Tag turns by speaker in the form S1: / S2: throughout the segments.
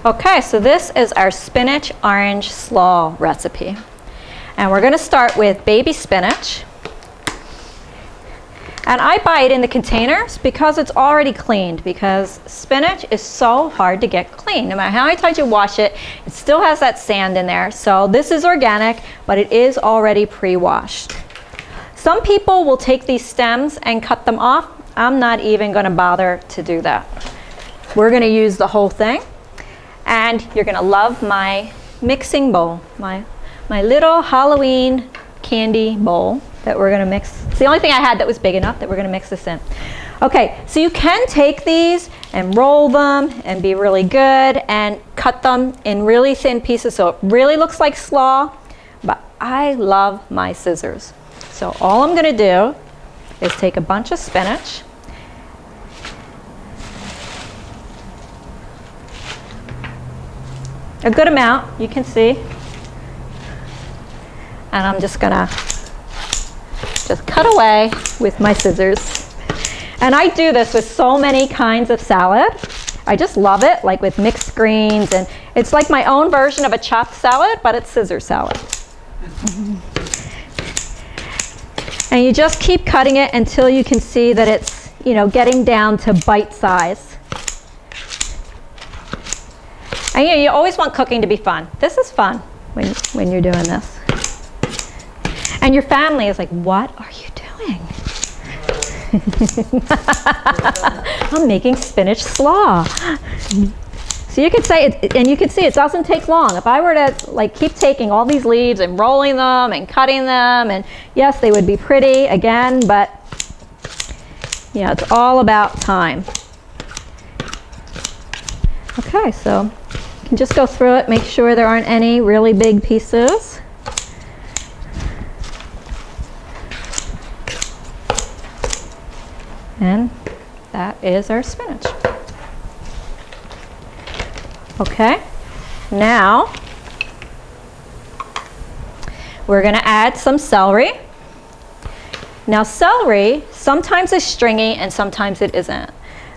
S1: Okay, so this is our spinach orange slaw recipe. And we're going to start with baby spinach. And I buy it in the containers because it's already cleaned, because spinach is so hard to get clean. No matter how many times you wash it, it still has that sand in there. So this is organic, but it is already pre-washed. Some people will take these stems and cut them off. I'm not even going to bother to do that. We're going to use the whole thing. And you're going to love my mixing bowl, my little Halloween candy bowl that we're going to mix. It's the only thing I had that was big enough that we're going to mix this in. Okay, so you can take these and roll them and be really good and cut them in really thin pieces so it really looks like slaw, but I love my scissors. So all I'm going to do is take a bunch of spinach, a good amount, you can see, and I'm just gonna cut away with my scissors. And I do this with so many kinds of salad. I just love it, like with mixed greens, and it's like my own version of a chopped salad, but it's scissor salad. And you just keep cutting it until you can see that it's, getting down to bite size. And you always want cooking to be fun. This is fun when you're doing this. And your family is like, what are you doing? I'm making spinach slaw. So you could say, and you can see it doesn't take long. If I were to keep taking all these leaves and rolling them and cutting them, and yes, they would be pretty again, but it's all about time. Okay, so you can just go through it, make sure there aren't any really big pieces. And that is our spinach. Okay, now we're going to add some celery. Now celery sometimes is stringy and sometimes it isn't.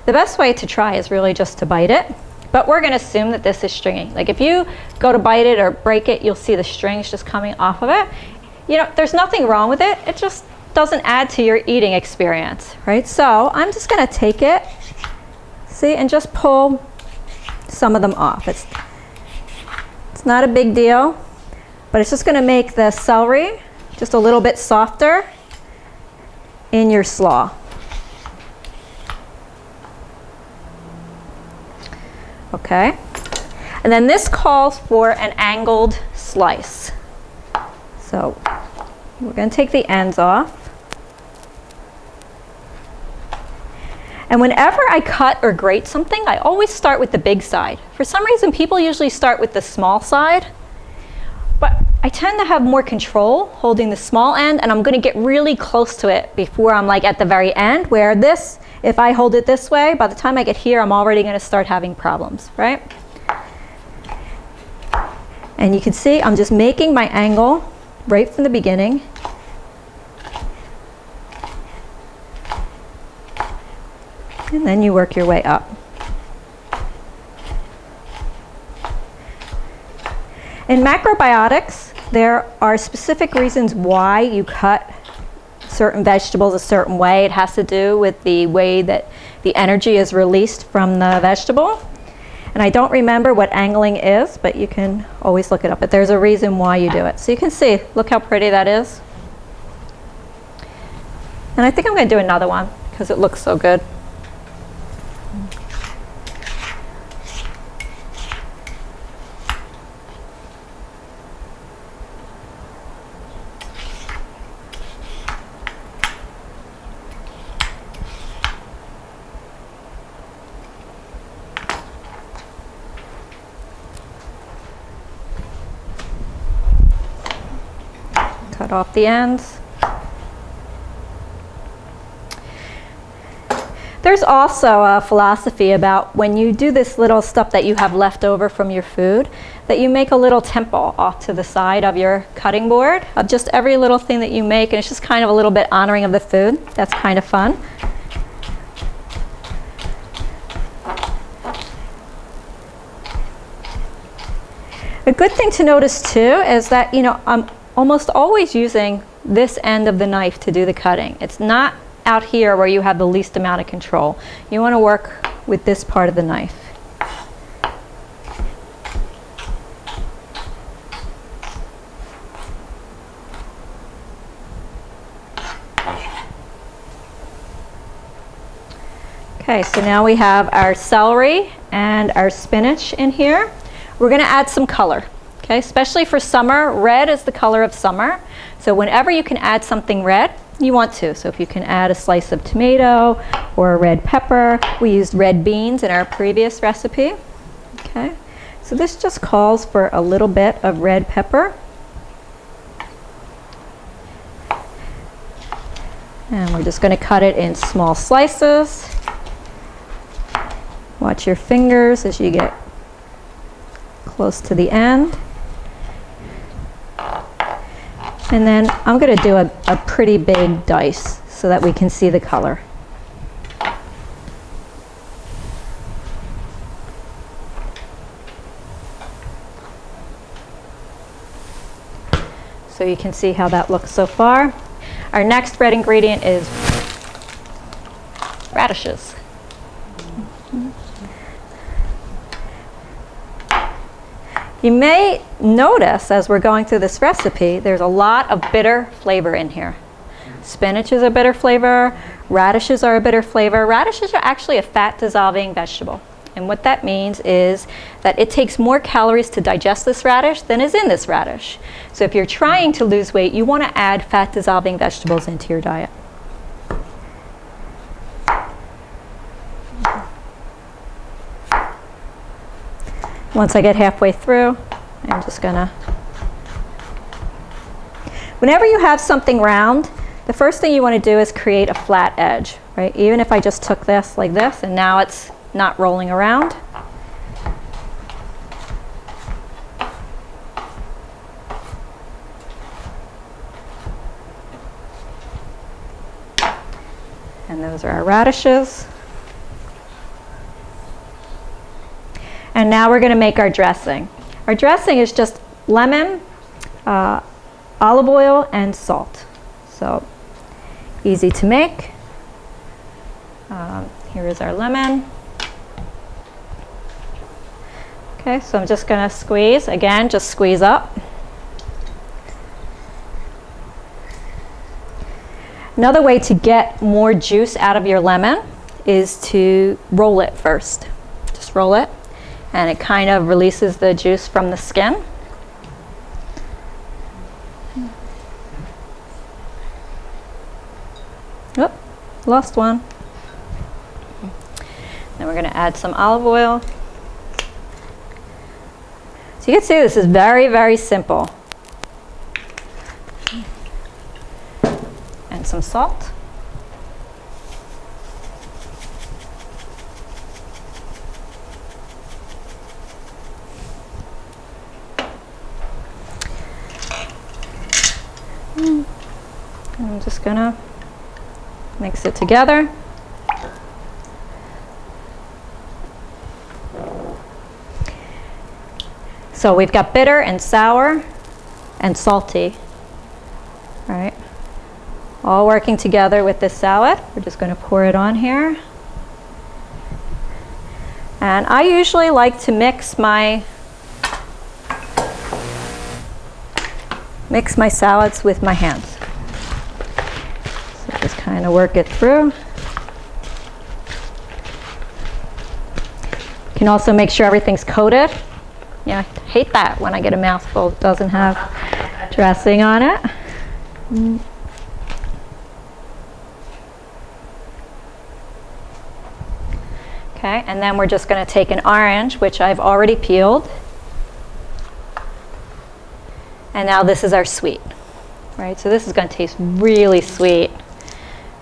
S1: The best way to try is really just to bite it, but we're going to assume that this is stringy. Like if you go to bite it or break it, you'll see the strings just coming off of it. There's nothing wrong with it. It just doesn't add to your eating experience, right? So I'm just going to take it, see, and just pull some of them off. It's not a big deal, but it's just going to make the celery just a little bit softer in your slaw. Okay, and then this calls for an angled slice. So we're going to take the ends off. And whenever I cut or grate something, I always start with the big side. For some reason, people usually start with the small side, but I tend to have more control holding the small end, and I'm going to get really close to it before I'm at the very end, where this, if I hold it this way, by the time I get here, I'm already going to start having problems, right? And you can see I'm just making my angle right from the beginning. And then you work your way up. In macrobiotics, there are specific reasons why you cut certain vegetables a certain way. It has to do with the way that the energy is released from the vegetable. And I don't remember what angling is, but you can always look it up. But there's a reason why you do it. So you can see, look how pretty that is. And I think I'm going to do another one because it looks so good. Cut off the ends. There's also a philosophy about when you do this little stuff that you have left over from your food, that you make a little temple off to the side of your cutting board of just every little thing that you make, and it's just kind of a little bit honoring of the food. That's kind of fun. A good thing to notice too is that, you know, I'm almost always using this end of the knife to do the cutting. It's not out here where you have the least amount of control. You want to work with this part of the knife. Okay, so now we have our celery and our spinach in here. We're going to add some color, okay? Especially for summer, red is the color of summer. So whenever you can add something red, you want to. So if you can add a slice of tomato or a red pepper. We used red beans in our previous recipe, okay? So this just calls for a little bit of red pepper. And we're just going to cut it in small slices. Watch your fingers as you get close to the end. And then I'm going to do a pretty big dice so that we can see the color. So you can see how that looks so far. Our next red ingredient is radishes. You may notice as we're going through this recipe, there's a lot of bitter flavor in here. Spinach is a bitter flavor, radishes are a bitter flavor. Radishes are actually a fat dissolving vegetable. And what that means is that it takes more calories to digest this radish than is in this radish. So if you're trying to lose weight, you want to add fat dissolving vegetables into your diet. Once I get halfway through, I'm just gonna, whenever you have something round, the first thing you want to do is create a flat edge, right? Even if I just took this like this and now it's not rolling around. And those are our radishes. And now we're going to make our dressing. Our dressing is just lemon, olive oil, and salt. So easy to make. Here is our lemon. Okay, so I'm just going to squeeze. Again, just squeeze up. Another way to get more juice out of your lemon is to roll it first. Just roll it. And it kind of releases the juice from the skin. Oh, lost one. Then we're going to add some olive oil. So you can see this is very, very simple. And some salt. I'm just gonna mix it together. So we've got bitter and sour and salty, right? All working together with this salad. We're just going to pour it on here. And I usually like to mix my salads with my hands. So just kind of work it through. You can also make sure everything's coated. Yeah, I hate that when I get a mouthful that doesn't have dressing on it. Okay, and then we're just going to take an orange, which I've already peeled. And now this is our sweet, right? So this is going to taste really sweet,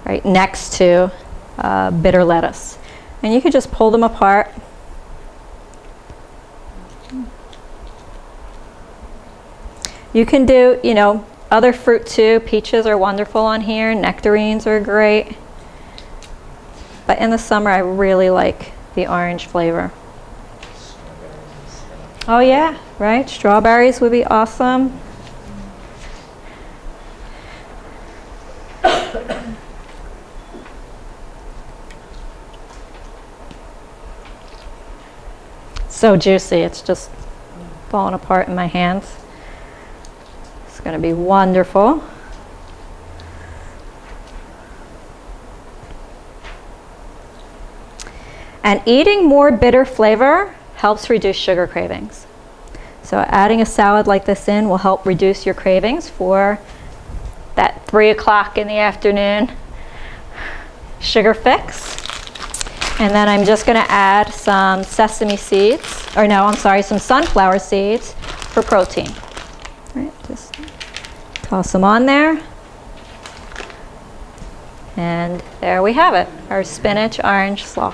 S1: right, next to bitter lettuce. And you could just pull them apart. You can do, you know, other fruit too. Peaches are wonderful on here. Nectarines are great. But in the summer, I really like the orange flavor. Oh yeah, right? Strawberries would be awesome. So juicy, it's just falling apart in my hands. It's going to be wonderful. And eating more bitter flavor helps reduce sugar cravings. So adding a salad like this in will help reduce your cravings for that 3 o'clock in the afternoon sugar fix. And then I'm just going to add some sesame seeds, or no, I'm sorry, some sunflower seeds for protein. All right, just toss them on there. And there we have it, our spinach orange slaw.